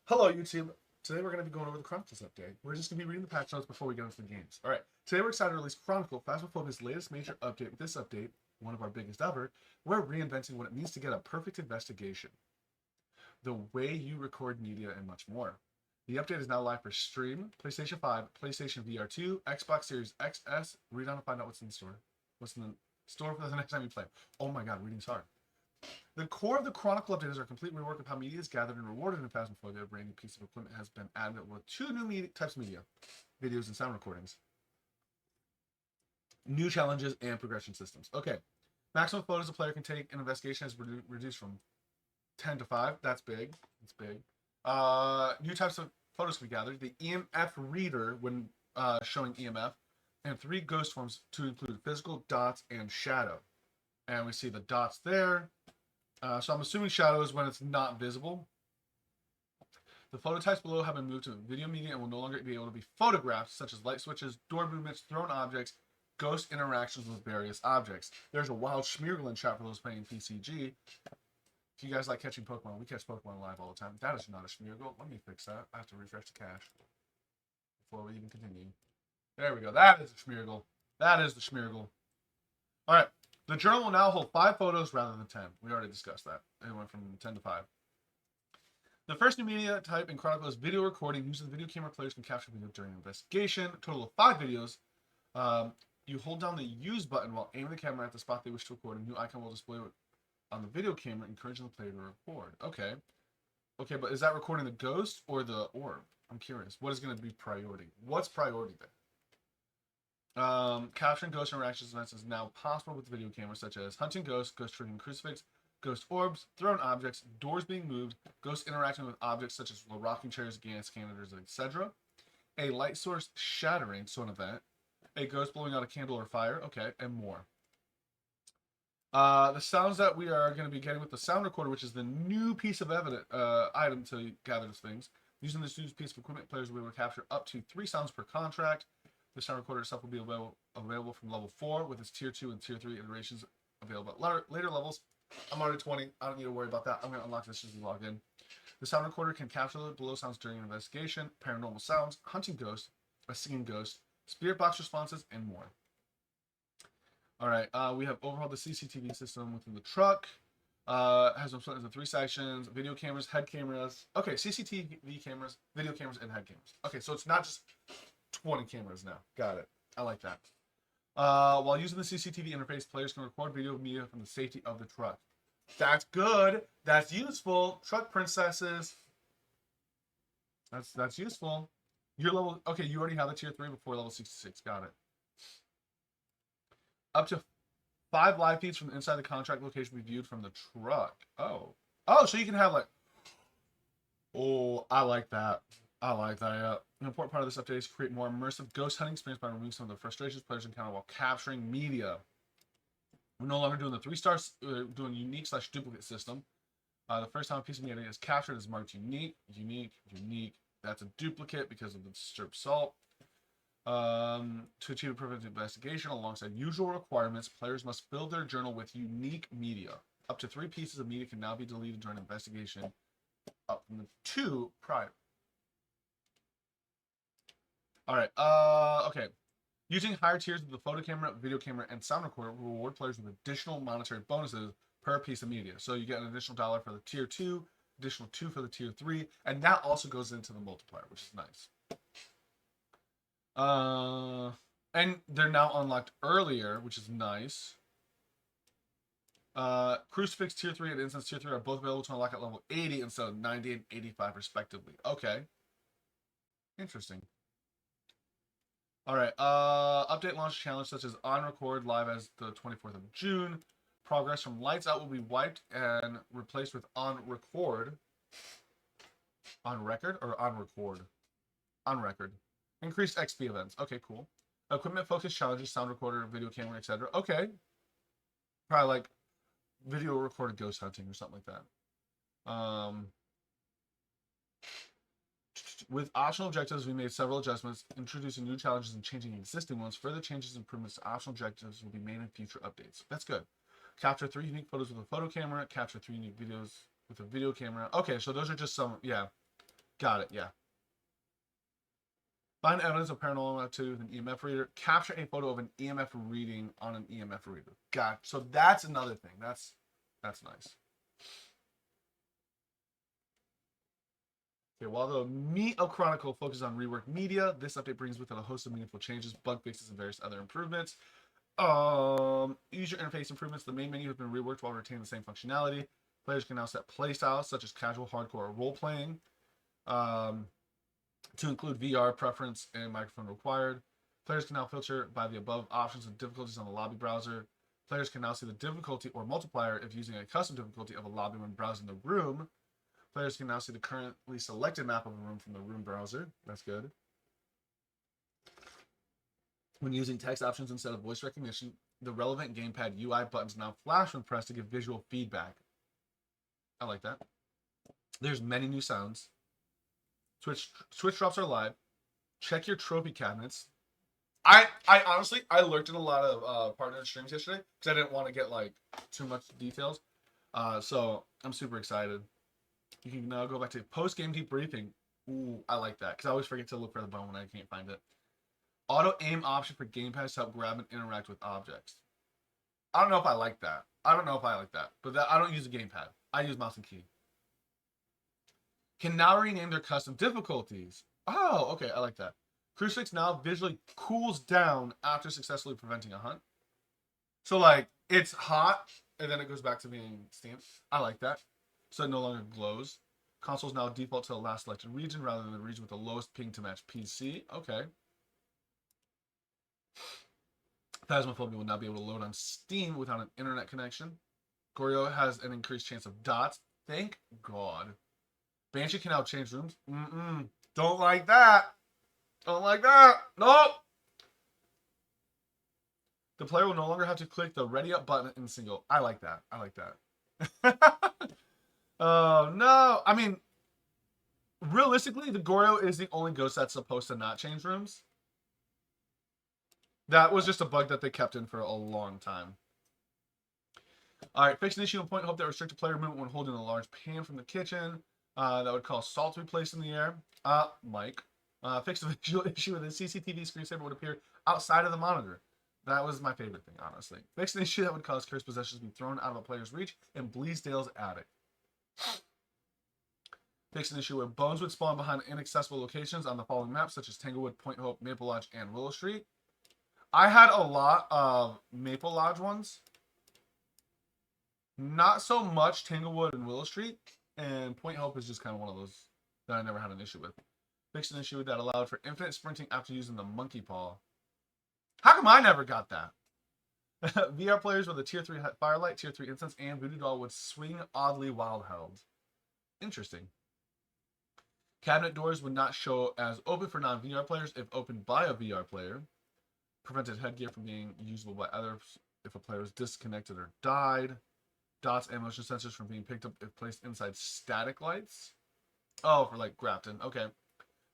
Hello, YouTube. Today we're going to be going over the Chronicles update. We're just going to be reading the patch notes before we get into the games. All right. Today we're excited to release Chronicle, Phasmophobia's latest major update. With this update, one of our biggest ever, we're reinventing what it means to get a perfect investigation, the way you record media, and much more. The update is now live for stream, PlayStation 5, PlayStation VR2, Xbox Series XS. Read on to find out what's in the store. What's in the store for the next time you play. Oh my god, reading's hard. The core of the Chronicle update is our complete rework of how media is gathered and rewarded in Phasmophobia. A brand new piece of equipment has been added with two new types of media, videos and sound recordings, new challenges, and progression systems. Okay, maximum photos a player can take in investigation has reduced from 10 to 5. That's big. It's big. New types of photos can be gathered. The EMF reader when showing EMF, and 3 ghost forms to include physical, dots, and shadow. And we see the dots there. So I'm assuming shadow is when it's not visible. The photo types below have been moved to video media and will no longer be able to be photographed, such as light switches, door movements, thrown objects, ghost interactions with various objects. There's a wild Schmeargle in chat for those playing PCG. If you guys like catching Pokemon, we catch Pokemon live all the time. That is not a Schmeargle. Let me fix that. I have to refresh the cache before we even continue. There we go. That is a Schmeargle. That is the Schmeargle. All right. The journal will now hold 5 photos rather than 10. We already discussed that. It went from 10 to 5. The first new media type in Chronicle is video recording. Using the video camera, players can capture video during an investigation. A total of 5 videos. You hold down the use button while aiming the camera at the spot they wish to record. A new icon will display on the video camera, encouraging the player to record. Okay. Okay, but is that recording the ghost or the orb? I'm curious. What is going to be priority? What's priority there? Capturing ghost interactions events is now possible with video cameras such as hunting ghosts, ghost triggering crucifix, ghost orbs, thrown objects, doors being moved, ghosts interacting with objects such as rocking chairs, gas canisters, etc. A light source shattering, so an event. A ghost blowing out a candle or fire, okay, and more. The sounds that we are going to be getting with the sound recorder, which is the new piece of item to gather those things. Using this new piece of equipment, players will be able to capture up to 3 sounds per contract. The sound recorder itself will be available from level 4 with its tier 2 and tier 3 iterations available at later levels. I'm already 20. I don't need to worry about that. I'm going to unlock this as we log in. The sound recorder can capture the below sounds during an investigation, paranormal sounds, hunting ghosts, a singing ghost, spirit box responses, and more. All right, we have overhauled the CCTV system within the truck. Has been split into 3 sections: video cameras, head cameras. Okay, CCTV cameras, video cameras, and head cameras. Okay, so it's not just 20 cameras now. Got it. I like that. While using the CCTV interface, players can record video media from the safety of the truck. That's good. That's useful. Truck princesses. That's useful. Your level. Okay, you already have the tier 3 before level 66. Got it. Up to 5 live feeds from inside the contract location will be viewed from the truck. Oh. Oh, so you can have like. Oh, I like that. I like that, yeah. An important part of this update is to create more immersive ghost hunting experience by removing some of the frustrations players encounter while capturing media. We're no longer doing the 3-star, doing unique/duplicate system. The first time a piece of media is captured is marked unique, unique, unique. That's a duplicate because of the disturbed salt. To achieve a perfect investigation alongside usual requirements, players must fill their journal with unique media. Up to 3 pieces of media can now be deleted during an investigation, up from the 2 prior. All right. Okay. Using higher tiers of the photo camera, video camera, and sound recorder will reward players with additional monetary bonuses per piece of media. So you get an additional $1 for the tier 2, additional 2 for the tier 3, and that also goes into the multiplier, which is nice. And they're now unlocked earlier, which is nice. Crucifix tier 3 and Incense tier 3 are both available to unlock at level 80 instead of 90 and 85 respectively. Okay. Interesting. All right. Update launch challenge such as on record live as the 24th of June. Progress from lights out will be wiped and replaced with on record. On record or on record? On record. Increased XP events. Okay, cool. Equipment focused challenges, sound recorder, video camera, etc. Okay. Probably like video recorded ghost hunting or something like that. With optional objectives, we made several adjustments, introducing new challenges and changing existing ones. Further changes and improvements to optional objectives will be made in future updates. That's good. Capture 3 unique photos with a photo camera. Capture 3 unique videos with a video camera. Okay, so those are just some, yeah. Got it. Yeah. Find evidence of paranormal activity with an EMF reader. Capture a photo of an EMF reading on an EMF reader. Got. So that's another thing. That's nice. Okay, while the meat of Chronicle focuses on reworked media, this update brings with it a host of meaningful changes, bug fixes, and various other improvements. User interface improvements. The main menu has been reworked while retaining the same functionality. Players can now set playstyles such as casual, hardcore, or role playing. To include VR preference and microphone required. Players can now filter by the above options of difficulties on the lobby browser. Players can now see the difficulty or multiplier if using a custom difficulty of a lobby when browsing the room. Players can now see the currently selected map of a room from the room browser. That's good. When using text options instead of voice recognition, the relevant gamepad UI buttons now flash when pressed to give visual feedback. I like that. There's many new sounds. Switch drops are live. Check your trophy cabinets. I honestly lurked in a lot of partner streams yesterday because I didn't want to get like too much details. So I'm super excited. You can now go back to post game debriefing. Ooh, I like that because I always forget to look for the button when I can't find it. Auto aim option for gamepads to help grab and interact with objects. I don't know if I like that. But I don't use a gamepad. I use mouse and key. Can now rename their custom difficulties. Oh, okay, I like that. Crucifix now visually cools down after successfully preventing a hunt. So, like, it's hot, and then it goes back to being stamped. I like that. So it no longer glows. Consoles now default to the last selected region rather than the region with the lowest ping to match PC. Okay. Phasmophobia will now be able to load on Steam without an internet connection. Goryo has an increased chance of dots. Thank God. Banshee can now change rooms. Don't like that. Nope. The player will no longer have to click the ready up button in single. I like that. Oh, no. I mean, realistically, the Goryo is the only ghost that's supposed to not change rooms. That was just a bug that they kept in for a long time. All right, fix an issue in Point Hope that restricted player movement when holding a large pan from the kitchen. That would cause salt to be placed in the air. Mike. Fix the visual issue with a CCTV screensaver would appear outside of the monitor. That was my favorite thing, honestly. Fix an issue that would cause cursed possessions to be thrown out of a player's reach in Bleasdale's attic. Fix an issue where bones would spawn behind inaccessible locations on the following maps, such as Tanglewood, Point Hope, Maple Lodge, and Willow Street. I had a lot of Maple Lodge ones. Not so much Tanglewood and Willow Street. And Point Hope is just kind of one of those that I never had an issue with. Fixed an issue that allowed for infinite sprinting after using the monkey paw. How come I never got that? VR players with a tier 3 Firelight, tier 3 Incense, and Voodoo Doll would swing oddly while held. Interesting. Cabinet doors would not show as open for non-VR players if opened by a VR player. Prevented headgear from being usable by others if a player was disconnected or died. Dots and motion sensors from being picked up if placed inside static lights. Oh, for like Grafton. Okay.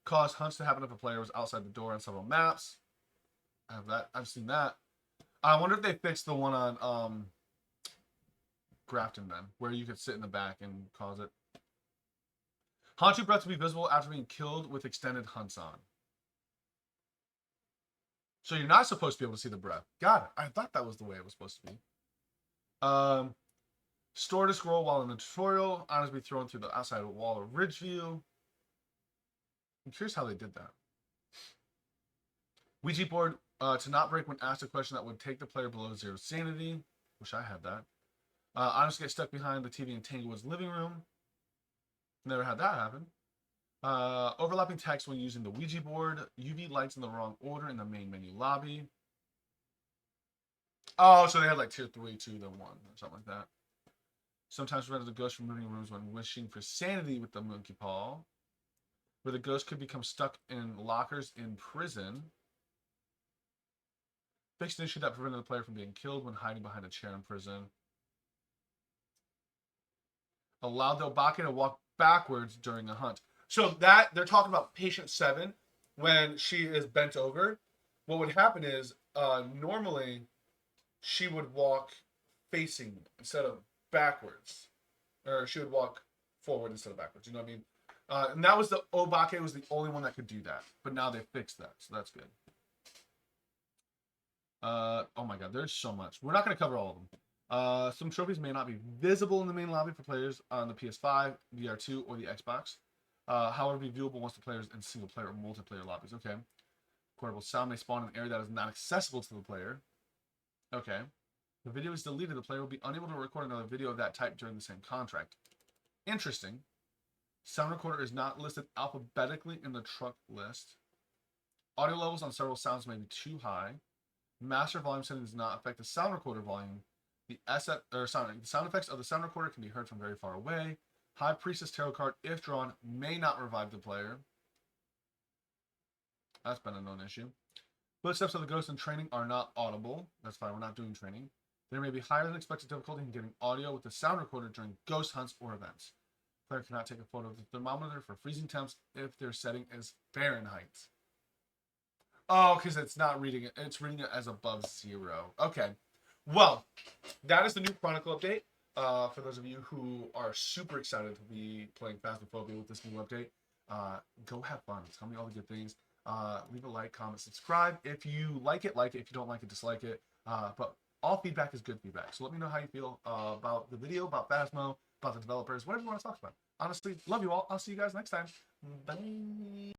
Cause hunts to happen if a player was outside the door on several maps. I have that. I've seen that. I wonder if they fixed the one on Grafton then, where you could sit in the back and cause it. Haunted breath to be visible after being killed with extended hunts on. So you're not supposed to be able to see the breath. Got it. I thought that was the way it was supposed to be. Store to scroll while in the tutorial. Items be thrown through the outside wall of Ridgeview. I'm curious how they did that. Ouija board to not break when asked a question that would take the player below 0 sanity. Wish I had that. Items get stuck behind the TV in Tanglewood's living room. Never had that happen. Overlapping text when using the Ouija board. UV lights in the wrong order in the main menu lobby. Oh, so they had like tier 3, 2, then 1, or something like that. Sometimes prevented the ghost from moving rooms when wishing for sanity with the monkey paw. Where the ghost could become stuck in lockers in prison. Fixed an issue that prevented the player from being killed when hiding behind a chair in prison. Allowed the Obake to walk backwards during a hunt. So that, they're talking about patient 7, when she is bent over. What would happen is, normally, she would walk facing instead of backwards. Or she would walk forward instead of backwards. You know what I mean? And that was the Obake was the only one that could do that, but now they fixed that, so that's good. Oh my god, there's so much. We're not going to cover all of them. Some trophies may not be visible in the main lobby for players on the PS5, VR2, or the Xbox. However, be viewable once the players in single player or multiplayer lobbies. Okay. Portable sound may spawn in an area that is not accessible to the player. Okay. If the video is deleted, the player will be unable to record another video of that type during the same contract. Interesting. Sound recorder is not listed alphabetically in the truck list. Audio levels on several sounds may be too high. Master volume setting does not affect the sound recorder volume. The sound effects of the sound recorder can be heard from very far away. High Priestess Tarot card, if drawn, may not revive the player. That's been a known issue. Footsteps of the ghost in training are not audible. That's fine, we're not doing training. There may be higher than expected difficulty in getting audio with the sound recorder during ghost hunts or events. The player cannot take a photo of the thermometer for freezing temps if their setting is Fahrenheit. Oh, because it's not reading it. It's reading it as above 0. Okay. Well, that is the new Chronicle update. For those of you who are super excited to be playing Phasmophobia with this new update, go have fun. Tell me all the good things. Leave a like, comment, subscribe. If you like it, like it. If you don't like it, dislike it. But all feedback is good feedback. So let me know how you feel about the video, about Phasmo, about the developers, whatever you want to talk about. Honestly, love you all. I'll see you guys next time. Bye.